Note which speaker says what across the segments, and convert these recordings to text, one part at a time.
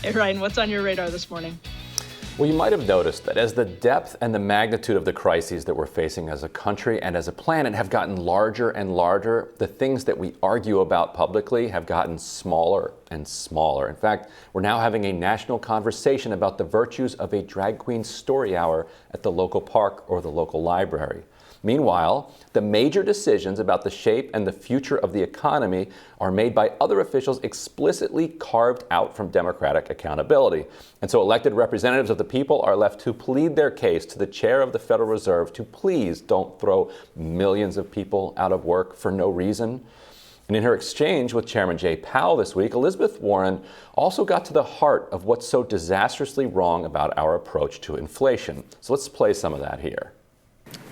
Speaker 1: Hey, Ryan, what's on your radar this morning?
Speaker 2: Well, you might have noticed that as the depth and the magnitude of the crises that we're facing as a country and as a planet have gotten larger and larger, the things that we argue about publicly have gotten smaller and smaller. In fact, we're now having a national conversation about the virtues of a drag queen story hour at the local park or the local library. Meanwhile, the major decisions about the shape and the future of the economy are made by other officials explicitly carved out from democratic accountability. And so elected representatives of the people are left to plead their case to the chair of the Federal Reserve to please don't throw millions of people out of work for no reason. And in her exchange with Chairman Jay Powell this week, Elizabeth Warren also got to the heart of what's so disastrously wrong about our approach to inflation. So let's play some of that here.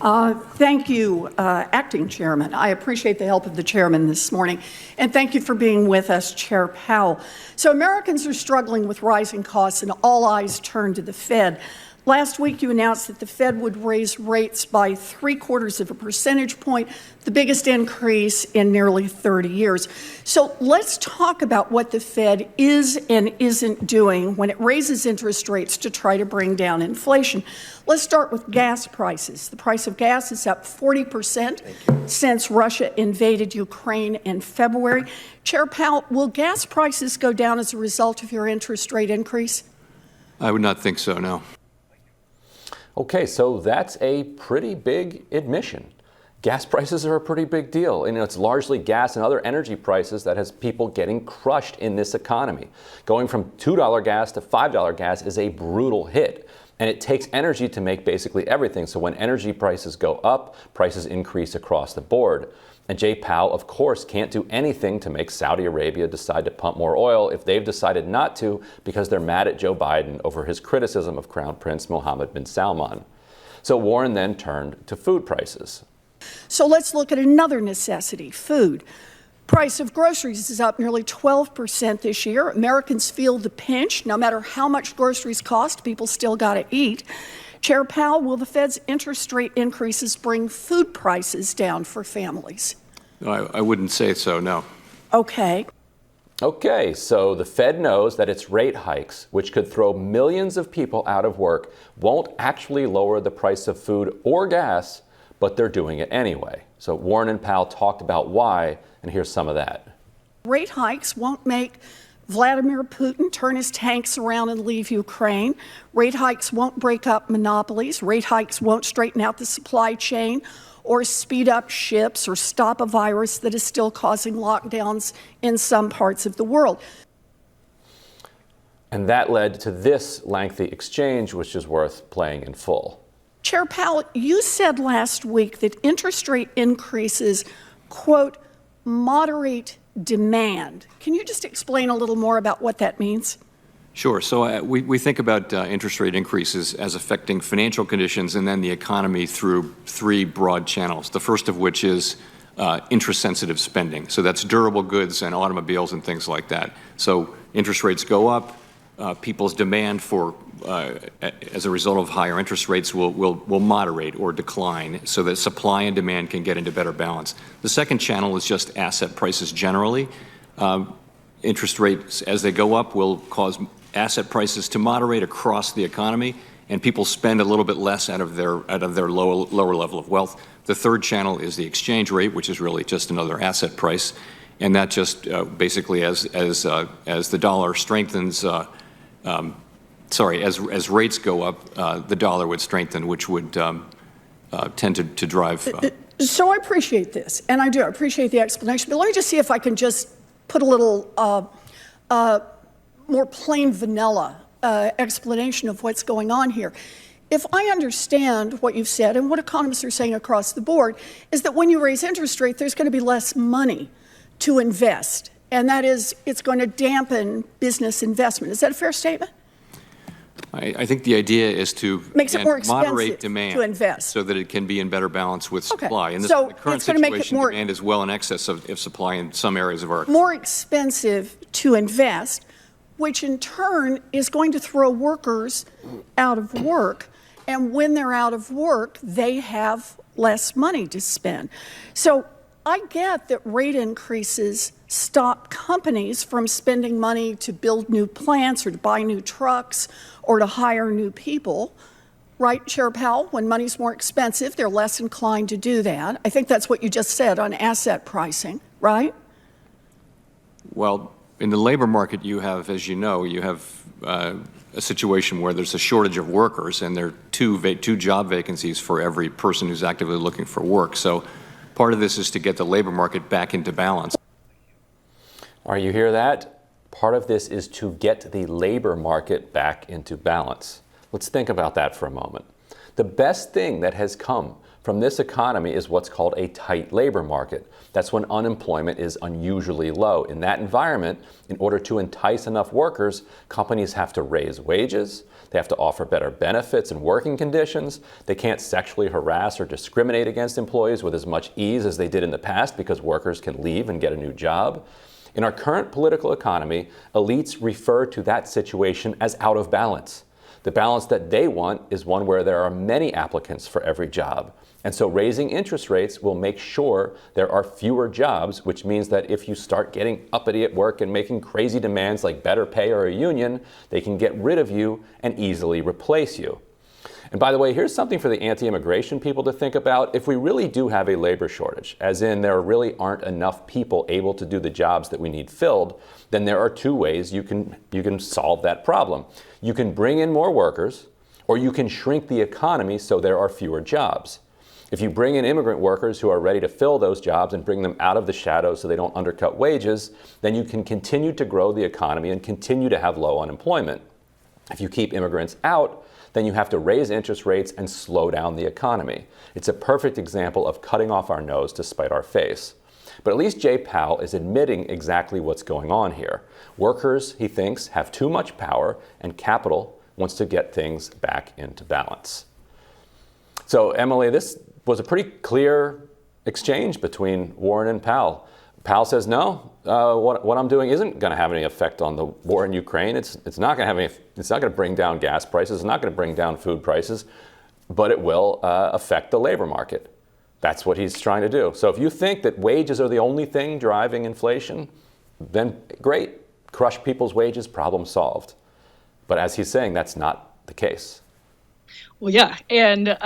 Speaker 3: Thank you, Acting Chairman. I appreciate the help of the Chairman this morning. And thank you for being with us, Chair Powell. So Americans are struggling with rising costs and all eyes turn to the Fed. Last week, you announced that the Fed would raise rates by 0.75 percentage point, the biggest increase in nearly 30 years. So let's talk about what the Fed is and isn't doing when it raises interest rates to try to bring down inflation. Let's start with gas prices. The price of gas is up 40% since Russia invaded Ukraine in February. Chair Powell, will gas prices go down as a result of your interest rate increase?
Speaker 4: I would not think so, no.
Speaker 2: Okay, so that's a pretty big admission. Gas prices are a pretty big deal. You know, it's largely gas and other energy prices that has people getting crushed in this economy. Going from $2 gas to $5 gas is a brutal hit. And it takes energy to make basically everything. So when energy prices go up, prices increase across the board. And Jay Powell, of course, can't do anything to make Saudi Arabia decide to pump more oil if they've decided not to because they're mad at Joe Biden over his criticism of Crown Prince Mohammed bin Salman. So Warren then turned to food prices.
Speaker 3: So let's look at another necessity, food. Price of groceries is up nearly 12% this year. Americans feel the pinch. No matter how much groceries cost, people still got to eat. Chair Powell, will the Fed's interest rate increases bring food prices down for families?
Speaker 4: No, I wouldn't say so, no.
Speaker 3: Okay.
Speaker 2: Okay, so the Fed knows that its rate hikes, which could throw millions of people out of work, won't actually lower the price of food or gas, but they're doing it anyway. So Warren and Powell talked about why, and here's some of that.
Speaker 3: Rate hikes won't make Vladimir Putin turn his tanks around and leave Ukraine. Rate hikes won't break up monopolies. Rate hikes won't straighten out the supply chain or speed up ships or stop a virus that is still causing lockdowns in some parts of the world.
Speaker 2: And that led to this lengthy exchange, which is worth playing in full.
Speaker 3: Chair Powell, you said last week that interest rate increases, quote, moderate demand. Can you just explain a little more about what that means?
Speaker 4: Sure. So we think about interest rate increases as affecting financial conditions and then the economy through three broad channels, the first of which is interest-sensitive spending. So that's durable goods and automobiles and things like that. So interest rates go up, people's demand for, as a result of higher interest rates, will moderate or decline so that supply and demand can get into better balance. The second channel is just asset prices generally. Interest rates, as they go up, will cause asset prices to moderate across the economy, and people spend a little bit less out of their lower level of wealth. The third channel is the exchange rate, which is really just another asset price, and that just basically as the dollar strengthens. As rates go up, the dollar would strengthen, which would tend to drive.
Speaker 3: So I appreciate this, and I do appreciate the explanation. But let me just see if I can just put a little more plain vanilla explanation of what's going on here. If I understand what you've said and what economists are saying across the board is that when you raise interest rate, there's going to be less money to invest, and that is, it's going to dampen business investment. Is that a fair statement?
Speaker 4: I think the idea is to moderate demand
Speaker 3: to invest
Speaker 4: so that it can be in better balance with supply.
Speaker 3: Okay.
Speaker 4: And
Speaker 3: So
Speaker 4: the current
Speaker 3: it's going to make it
Speaker 4: situation,
Speaker 3: more,
Speaker 4: demand is well in excess of supply in some areas of our economy.
Speaker 3: more expensive to invest, which in turn is going to throw workers out of work. And when they're out of work, they have less money to spend. So I get that rate increases stop companies from spending money to build new plants or to buy new trucks or to hire new people. Right, Chair Powell? When money's more expensive, they're less inclined to do that. I think that's what you just said on asset pricing, right?
Speaker 4: Well, in the labor market, you have, as you know, you have a situation where there's a shortage of workers, and there are two job vacancies for every person who's actively looking for work. So part of this is to get the labor market back into balance.
Speaker 2: All right, you hear that? Part of this is to get the labor market back into balance. Let's think about that for a moment. The best thing that has come from this economy is what's called a tight labor market. That's when unemployment is unusually low. In that environment, in order to entice enough workers, companies have to raise wages, they have to offer better benefits and working conditions, they can't sexually harass or discriminate against employees with as much ease as they did in the past because workers can leave and get a new job. In our current political economy, elites refer to that situation as out of balance. The balance that they want is one where there are many applicants for every job. And so raising interest rates will make sure there are fewer jobs, which means that if you start getting uppity at work and making crazy demands like better pay or a union, they can get rid of you and easily replace you. And by the way, here's something for the anti-immigration people to think about. If we really do have a labor shortage, as in there really aren't enough people able to do the jobs that we need filled, then there are two ways you can solve that problem. You can bring in more workers, or you can shrink the economy so there are fewer jobs. If you bring in immigrant workers who are ready to fill those jobs and bring them out of the shadows so they don't undercut wages, then you can continue to grow the economy and continue to have low unemployment. If you keep immigrants out, then you have to raise interest rates and slow down the economy. It's a perfect example of cutting off our nose to spite our face. But at least Jay Powell is admitting exactly what's going on here. Workers, he thinks, have too much power, and capital wants to get things back into balance. So, Emily, this was a pretty clear exchange between Warren and Powell. Powell says, no, what I'm doing isn't going to have any effect on the war in Ukraine. It's not going to have any. It's not going to bring down gas prices. It's not going to bring down food prices, but it will affect the labor market. That's what he's trying to do. So if you think that wages are the only thing driving inflation, then great, crush people's wages, problem solved. But as he's saying, that's not the case.
Speaker 1: Well, yeah, and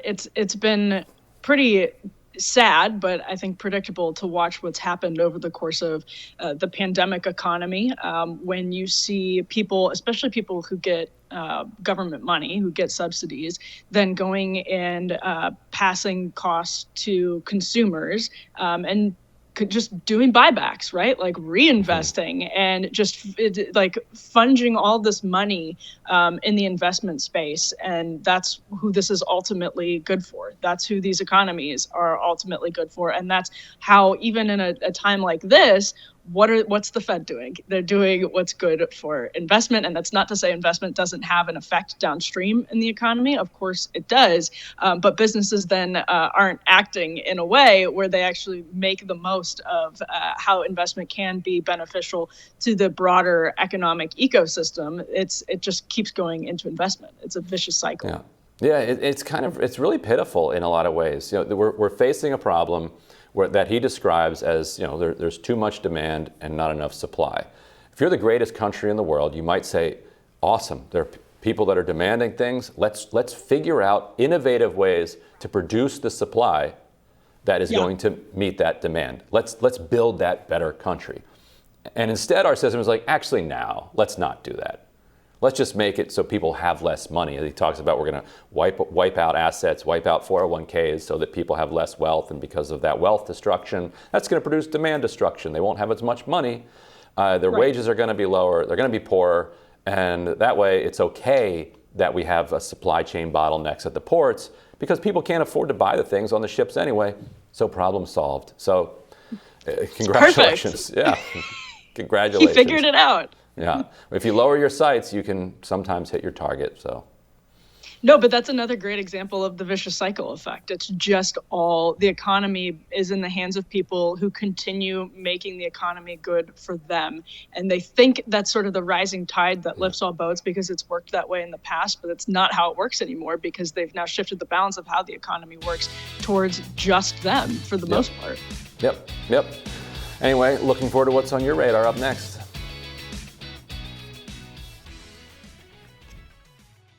Speaker 1: it's been pretty sad, but I think predictable to watch what's happened over the course of the pandemic economy. When you see people, especially people who get government money, who get subsidies, then going and passing costs to consumers and just doing buybacks, right? Like reinvesting and just like funging all this money in the investment space. And that's who this is ultimately good for. That's who these economies are ultimately good for. And that's how, even in a time like this, what's the Fed doing? They're doing what's good for investment. And that's not to say investment doesn't have an effect downstream in the economy. Of course it does. But businesses then aren't acting in a way where they actually make the most of how investment can be beneficial to the broader economic ecosystem. It just keeps going into investment. It's a vicious cycle.
Speaker 2: Yeah, it's really pitiful in a lot of ways. You know, we're facing a problem that he describes as, you know, there's too much demand and not enough supply. If you're the greatest country in the world, you might say, awesome, there are people that are demanding things. Let's figure out innovative ways to produce the supply that is going to meet that demand. Let's build that better country. And instead, our system is like, actually, now, let's not do that. Let's just make it so people have less money. He talks about we're going to wipe out assets, wipe out 401ks so that people have less wealth. And because of that wealth destruction, that's going to produce demand destruction. They won't have as much money. Their wages are going to be lower. They're going to be poorer. And that way, it's okay that we have a supply chain bottlenecks at the ports because people can't afford to buy the things on the ships anyway. So problem solved. So congratulations.
Speaker 1: Perfect.
Speaker 2: Yeah. Congratulations.
Speaker 1: He figured it out.
Speaker 2: Yeah. If you lower your sights, you can sometimes hit your target. So.
Speaker 1: No, but that's another great example of the vicious cycle effect. It's just the economy is in the hands of people who continue making the economy good for them. And they think that's sort of the rising tide that lifts all boats because it's worked that way in the past, but it's not how it works anymore because they've now shifted the balance of how the economy works towards just them for the most part.
Speaker 2: Yep. Anyway, looking forward to what's on your radar up next.